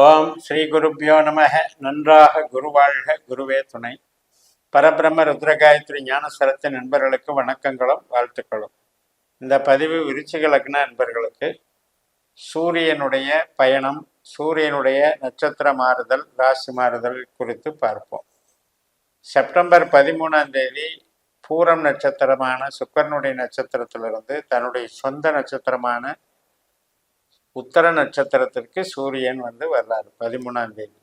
ஓம் ஸ்ரீ குருப்பியோ நமக. நன்றாக குருவாழ்க, குருவே துணை. பரபிரம்ம ருத்ரகாயத்ரி ஞானசரத்தின் நண்பர்களுக்கு வணக்கங்களும் வாழ்த்துக்களும். இந்த பதிவு விருச்சிக லக்ன நண்பர்களுக்கு சூரியனுடைய பயணம், சூரியனுடைய நட்சத்திர மாறுதல், ராசி மாறுதல் குறித்து பார்ப்போம். செப்டம்பர் 13ஆம் தேதி பூரம் நட்சத்திரமான சுக்கரனுடைய நட்சத்திரத்திலிருந்து தன்னுடைய சொந்த நட்சத்திரமான உத்தர நட்சத்திரத்திற்கு சூரியன் வர்றாரு 13ஆம் தேதி.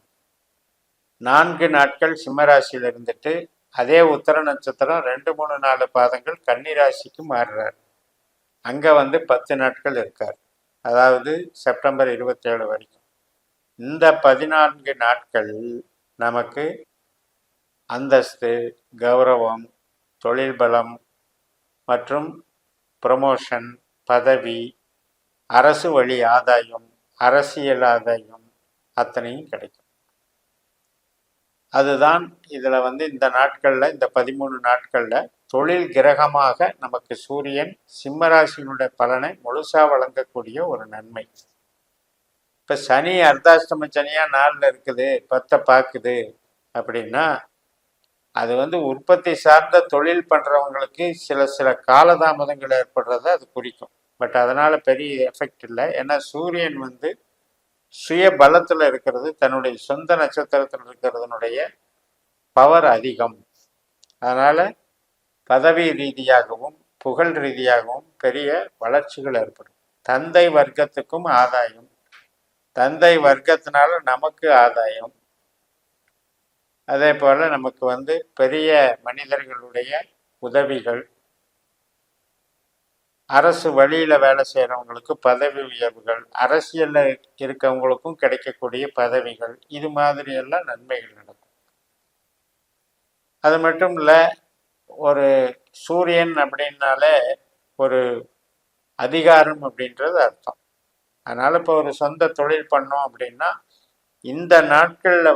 4 நாட்கள் சிம்மராசியில் இருந்துட்டு அதே உத்தர நட்சத்திரம் 2-3-4 பாதங்கள் கன்னிராசிக்கு மாறுறார். அங்கே 10 நாட்கள் இருக்கார். அதாவது செப்டம்பர் 27 வரைக்கும். இந்த 14 நாட்கள் நமக்கு அந்தஸ்து, கௌரவம், தொழில் பலம் மற்றும் ப்ரமோஷன், பதவி, அரசு வழி ஆதாயம், அரசியல் ஆதாயம் அத்தனையும் கிடைக்கும். அதுதான் இதில் இந்த நாட்களில், இந்த 13 நாட்களில் தொழில் கிரகமாக நமக்கு சூரியன் சிம்மராசியினுடைய பலனை முழுசாக வழங்கக்கூடிய ஒரு நன்மை. இப்போ சனி அர்த்தாஷ்டம சனியாக 4ல் இருக்குது, 10 பார்க்குது அப்படின்னா அது உற்பத்தி சார்ந்த தொழில் பண்ணுறவங்களுக்கு சில காலதாமதங்கள் ஏற்படுறத அது குறிக்கும். பட் அதனால் பெரிய எஃபெக்ட் இல்லை. ஏன்னா சூரியன் சுய பலத்தில் இருக்கிறது, தன்னுடைய சொந்த நட்சத்திரத்தில் இருக்கிறதுனுடைய பவர் அதிகம். அதனால் பதவி ரீதியாகவும் புகழ் ரீதியாகவும் பெரிய வளர்ச்சிகள் ஏற்படும். தந்தை வர்க்கத்துக்கும் ஆதாயம், தந்தை வர்க்கத்தினால நமக்கு ஆதாயம். அதே போல் நமக்கு பெரிய மனிதர்களுடைய உதவிகள், அரசு வழியில் வேலை செய்கிறவங்களுக்கு பதவி உயர்வுகள், அரசியலில் இருக்கவங்களுக்கும் கிடைக்கக்கூடிய பதவிகள், இது மாதிரியெல்லாம் நன்மைகள் நடக்கும். அது மட்டும் இல்லை, ஒரு சூரியன் அப்படின்னாலே ஒரு அதிகாரம் அப்படின்றது அர்த்தம். அதனால் இப்போ ஒரு சொந்த தொழில் பண்ணோம் அப்படின்னா இந்த நாட்களில்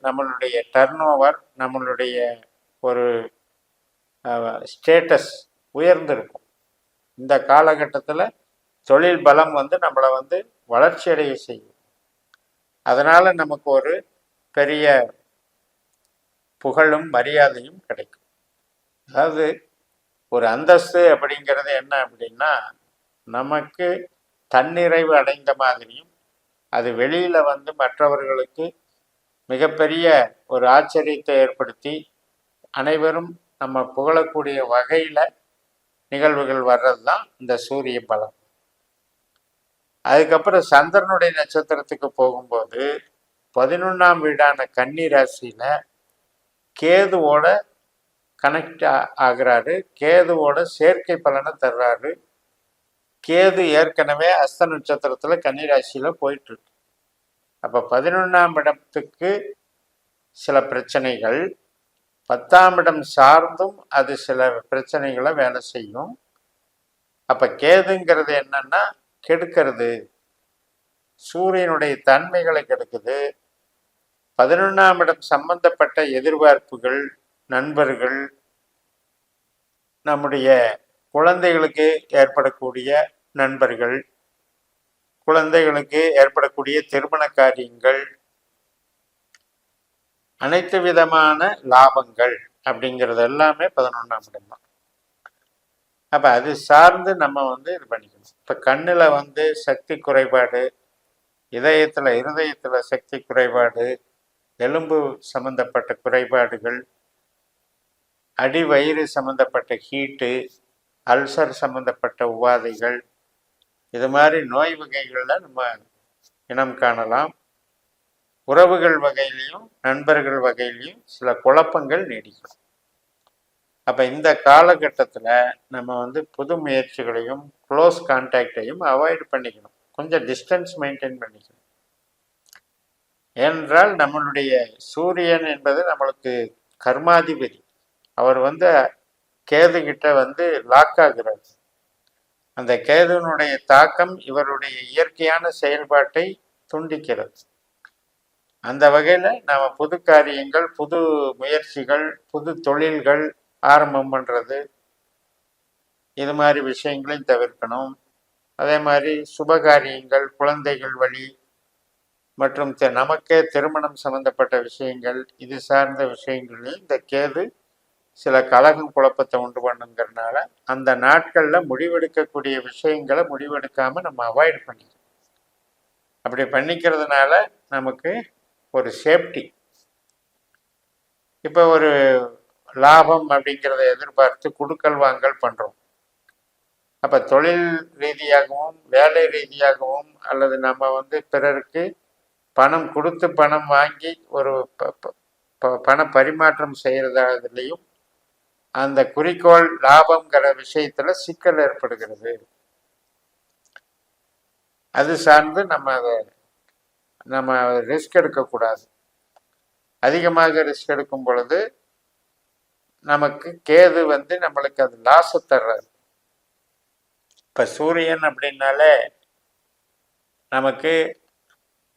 நம்மளுடைய டர்ன் ஓவர், நம்மளுடைய ஒரு ஸ்டேட்டஸ் உயர்ந்திருக்கும். இந்த காலகட்டத்தில் தொழில் பலம் நம்மளை வளர்ச்சி அடைய செய்யும். அதனால் நமக்கு ஒரு பெரிய புகழும் மரியாதையும் கிடைக்கும். அதாவது ஒரு அந்தஸ்து அப்படிங்கிறது என்ன அப்படின்னா, நமக்கு தன்னிறைவு அடைந்த மாதிரியும் அது வெளியில் மற்றவர்களுக்கு மிகப்பெரிய ஒரு ஆச்சரியத்தை ஏற்படுத்தி அனைவரும் நம்ம புகழக்கூடிய வகையில் நிகழ்வுகள் வர்றது தான் இந்த சூரிய பலம். அதுக்கப்புறம் சந்திரனுடைய நட்சத்திரத்துக்கு போகும்போது 11ஆம் வீடான கன்னி ராசியில் கேதுவோட கனெக்ட் ஆகிறாரு, கேதுவோட சேர்க்கை பலனை தர்றாரு. கேது ஏற்கனவே அஸ்த நட்சத்திரத்தில் கன்னிராசியில் போயிட்டுருக்கு. அப்போ 11ஆம் இடத்துக்கு சில பிரச்சனைகள், 10ஆம் இடம் சார்ந்தும் அது சில பிரச்சனைகளை வேலை செய்யும். அப்போ கேதுங்கிறது என்னன்னா கெடுக்கிறது, சூரியனுடைய தன்மைகளை கெடுக்குது. 11ஆம் இடம் சம்பந்தப்பட்ட எதிர்பார்ப்புகள், நண்பர்கள், நம்முடைய குழந்தைகளுக்கு ஏற்படக்கூடிய நண்பர்கள், குழந்தைகளுக்கு ஏற்படக்கூடிய திருமண காரியங்கள், அனைத்து விதமான லாபங்கள் அப்படிங்கிறது எல்லாமே 11ஆம் இடம் தான். அப்போ அது சார்ந்து நம்ம இது பண்ணிக்கணும். இப்போ கண்ணில் சக்தி குறைபாடு, இருதயத்தில் சக்தி குறைபாடு, எலும்பு சம்பந்தப்பட்ட குறைபாடுகள், அடி வயிறு சம்பந்தப்பட்ட ஹீட்டு, அல்சர் சம்பந்தப்பட்ட உபாதைகள், இது மாதிரி நோய் வகைகளில் நம்ம இனம் காணலாம். உறவுகள் வகையிலையும் நண்பர்கள் வகையிலையும் சில குழப்பங்கள் நீடிக்கும். அப்போ இந்த காலகட்டத்தில் நம்ம புது முயற்சிகளையும் க்ளோஸ் கான்டாக்டையும் அவாய்ட் பண்ணிக்கணும். கொஞ்சம் டிஸ்டன்ஸ் மெயின்டைன் பண்ணிக்கணும். ஏனென்றால் நம்மளுடைய சூரியன் என்பது நம்மளுக்கு கர்மாதிபதி. அவர் கேது கிட்ட லாக் ஆகிறார். அந்த கேதுனுடைய தாக்கம் இவருடைய இயற்கையான செயல்பாட்டை துண்டிக்கிறது. அந்த வகையில் நாம் புது காரியங்கள், புது முயற்சிகள், புது தொழில்கள் ஆரம்பம் பண்ணுறது, இது மாதிரி விஷயங்களையும் தவிர்க்கணும். அதே மாதிரி சுபகாரியங்கள், குழந்தைகள் வழி மற்றும் நமக்கே திருமணம் சம்பந்தப்பட்ட விஷயங்கள், இது சார்ந்த விஷயங்களையும் இந்த கேது சில கலகம் குழப்பத்தை உண்டு பண்ணுங்கிறதுனால அந்த நாட்களில் முடிவெடுக்கக்கூடிய விஷயங்களை முடிவெடுக்காமல் நம்ம அவாய்ட் பண்ணிக்கிறோம். அப்படி பண்ணிக்கிறதுனால நமக்கு ஒரு சேஃப்டி. இப்போ ஒரு லாபம் அப்படிங்கிறத எதிர்பார்த்து குடுக்கல் வாங்கல் பண்ணுறோம். அப்போ தொழில் ரீதியாகவும் வேலை ரீதியாகவும் அல்லது நம்ம பிறருக்கு பணம் கொடுத்து பணம் வாங்கி ஒரு பண பரிமாற்றம் செய்கிறதுலையும் அந்த குறிக்கோள் லாபங்கிற விஷயத்துல சிக்கல் ஏற்படுகிறது. அது சார்ந்து நம்ம ரிஸ்க் எடுக்கக்கூடாது. அதிகமாக ரிஸ்க் எடுக்கும் பொழுது நமக்கு கேது நம்மளுக்கு அது லாஸை தர்றாரு. இப்போ சூரியன் அப்படின்னாலே நமக்கு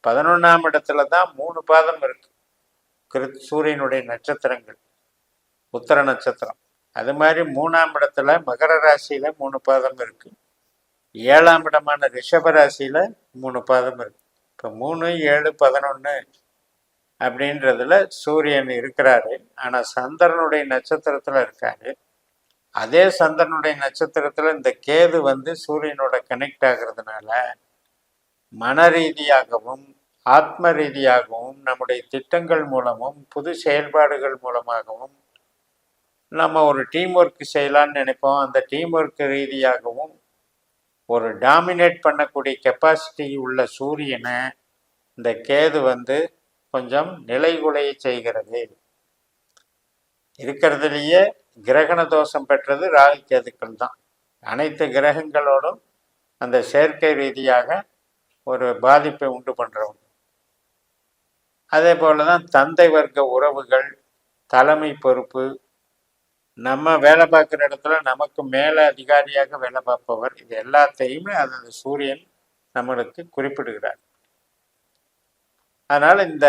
11ஆம் இடத்துல தான் 3 பாதம் இருக்கு. சூரியனுடைய நட்சத்திரங்கள் உத்தர நட்சத்திரம். அது மாதிரி 3ஆம் இடத்துல மகர ராசியில 3 பாதம் இருக்கு. 7ஆம் இடமான ரிஷப ராசியில 3 பாதம் இருக்கு. இப்போ 3, 7, 11 அப்படின்றதுல சூரியன் இருக்கிறாரு. ஆனா சந்திரனுடைய நட்சத்திரத்துல இருக்காரு. அதே சந்திரனுடைய நட்சத்திரத்துல இந்த கேது சூரியனோட கனெக்ட் ஆகிறதுனால மன ரீதியாகவும் ஆத்ம ரீதியாகவும் நம்முடைய திட்டங்கள் மூலமும் புது செயல்பாடுகள் மூலமாகவும் நம்ம ஒரு டீம் ஒர்க் செய்யலான்னு நினைப்போம். அந்த டீம் ஒர்க் ரீதியாகவும் ஒரு டாமினேட் பண்ணக்கூடிய கெப்பாசிட்டி உள்ள சூரியனை இந்த கேது கொஞ்சம் நிலைகுலைய செய்கிறது. இருக்கிறதுலையே கிரகண தோஷம் பெற்றது ராகு கேதுக்கள் தான். அனைத்து கிரகங்களோடும் அந்த செயற்கை ரீதியாக ஒரு பாதிப்பை உண்டு பண்ணுறவங்க. அதே போல தான் தந்தை வர்க்க உறவுகள், தலைமை பொறுப்பு, நம்ம வேலை பார்க்குற இடத்துல நமக்கு மேலே அதிகாரியாக வேலை பார்ப்பவர், இது எல்லாத்தையுமே அந்த சூரியன் நம்மளுக்கு குறிப்பிடுகிறார். அதனால் இந்த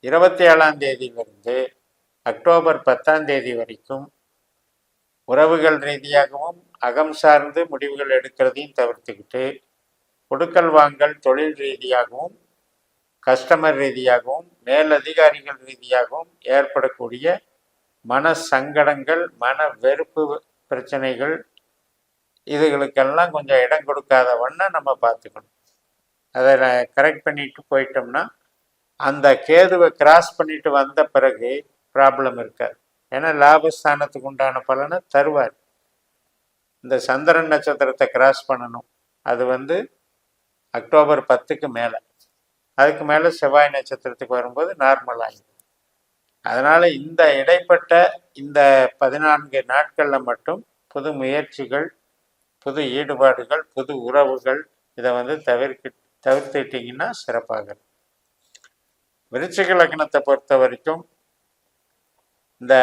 27ஆம் தேதியிலிருந்து அக்டோபர் 10ஆம் தேதி வரைக்கும் உறவுகள் ரீதியாகவும் அகம் சார்ந்து முடிவுகள் எடுக்கிறதையும் தவிர்த்துக்கிட்டு கொடுக்கல் வாங்கல் தொழில் ரீதியாகவும் கஸ்டமர் ரீதியாகவும் மேலதிகாரிகள் ரீதியாகவும் ஏற்படக்கூடிய மன சங்கடங்கள், மன வெறுப்பு பிரச்சனைகள், இதுகளுக்கெல்லாம் கொஞ்சம் இடம் கொடுக்காத வண்ணம் நம்ம பார்த்துக்கணும். அதை கரெக்ட் பண்ணிட்டு போயிட்டோம்னா அந்த கேதுவை கிராஸ் பண்ணிட்டு வந்த பிறகு ப்ராப்ளம் இருக்காது. ஏன்னா லாபஸ்தானத்துக்கு உண்டான பலனை தருவார். இந்த சந்திரன் நட்சத்திரத்தை கிராஸ் பண்ணணும். அது அக்டோபர் 10க்கு மேலே. அதுக்கு மேலே செவ்வாய் நட்சத்திரத்துக்கு வரும்போது நார்மல் ஆகிடும். அதனால் இந்த இடைப்பட்ட இந்த 14 நாட்களில் மட்டும் புது முயற்சிகள், புது ஈடுபாடுகள், புது உறவுகள் இதை தவிர்த்துட்டிங்கன்னா சிறப்பாக. விருச்சிக லக்னத்தை பொறுத்த வரைக்கும் இந்த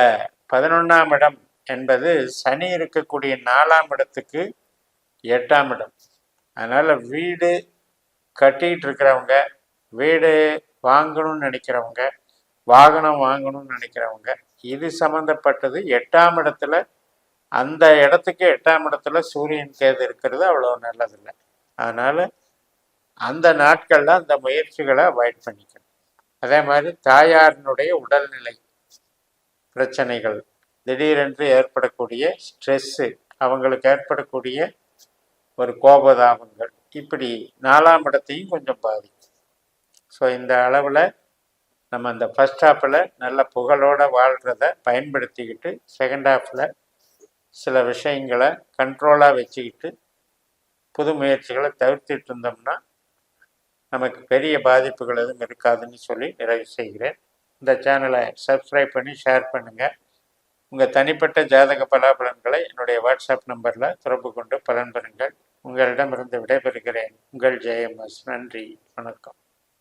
11ஆம் இடம் என்பது சனி இருக்கக்கூடிய 4ஆம் இடத்துக்கு 8ஆம் இடம். அதனால் வீடு கட்டிகிட்டு இருக்கிறவங்க, வீடு வாங்கணும்னு நினைக்கிறவங்க, வாகனம் வாங்கணும்னு நினைக்கிறவங்க, இது சம்மந்தப்பட்டது 8ஆம் இடத்துல, அந்த இடத்துக்கு 8ஆம் இடத்துல சூரியன் கேது இருக்கிறது அவ்வளோ நல்லதில்லை. அதனால் அந்த நாட்களில் அந்த முயற்சிகளை அவாய்ட் பண்ணிக்கணும். அதே மாதிரி தாயாரினுடைய உடல்நிலை பிரச்சனைகள், திடீரென்று ஏற்படக்கூடிய ஸ்ட்ரெஸ்ஸு, அவங்களுக்கு ஏற்படக்கூடிய ஒரு கோபதாபங்கள், இப்படி 4ஆம் இடத்தையும் கொஞ்சம் பாதிக்கும். ஸோ இந்த அளவில் நம்ம அந்த ஃபஸ்ட் ஹாஃபில் நல்ல புகழோடு வாழ்கிறத பயன்படுத்திக்கிட்டு செகண்ட் ஹாஃபில் சில விஷயங்களை கண்ட்ரோலாக வச்சுக்கிட்டு புது முயற்சிகளை தவிர்த்துட்டு இருந்தோம்னா நமக்கு பெரிய பாதிப்புகள் எதுவும் இருக்காதுன்னு சொல்லி நிறைவு செய்கிறேன். இந்த சேனலை சப்ஸ்கிரைப் பண்ணி ஷேர் பண்ணுங்கள். உங்கள் தனிப்பட்ட ஜாதக பலாபலன்களை என்னுடைய வாட்ஸ்அப் நம்பரில் தொடர்பு கொண்டு பலன் பெறுங்கள். உங்களிடமிருந்து விடைபெறுகிறேன். உங்கள் ஜெயம்எஸ். நன்றி, வணக்கம்.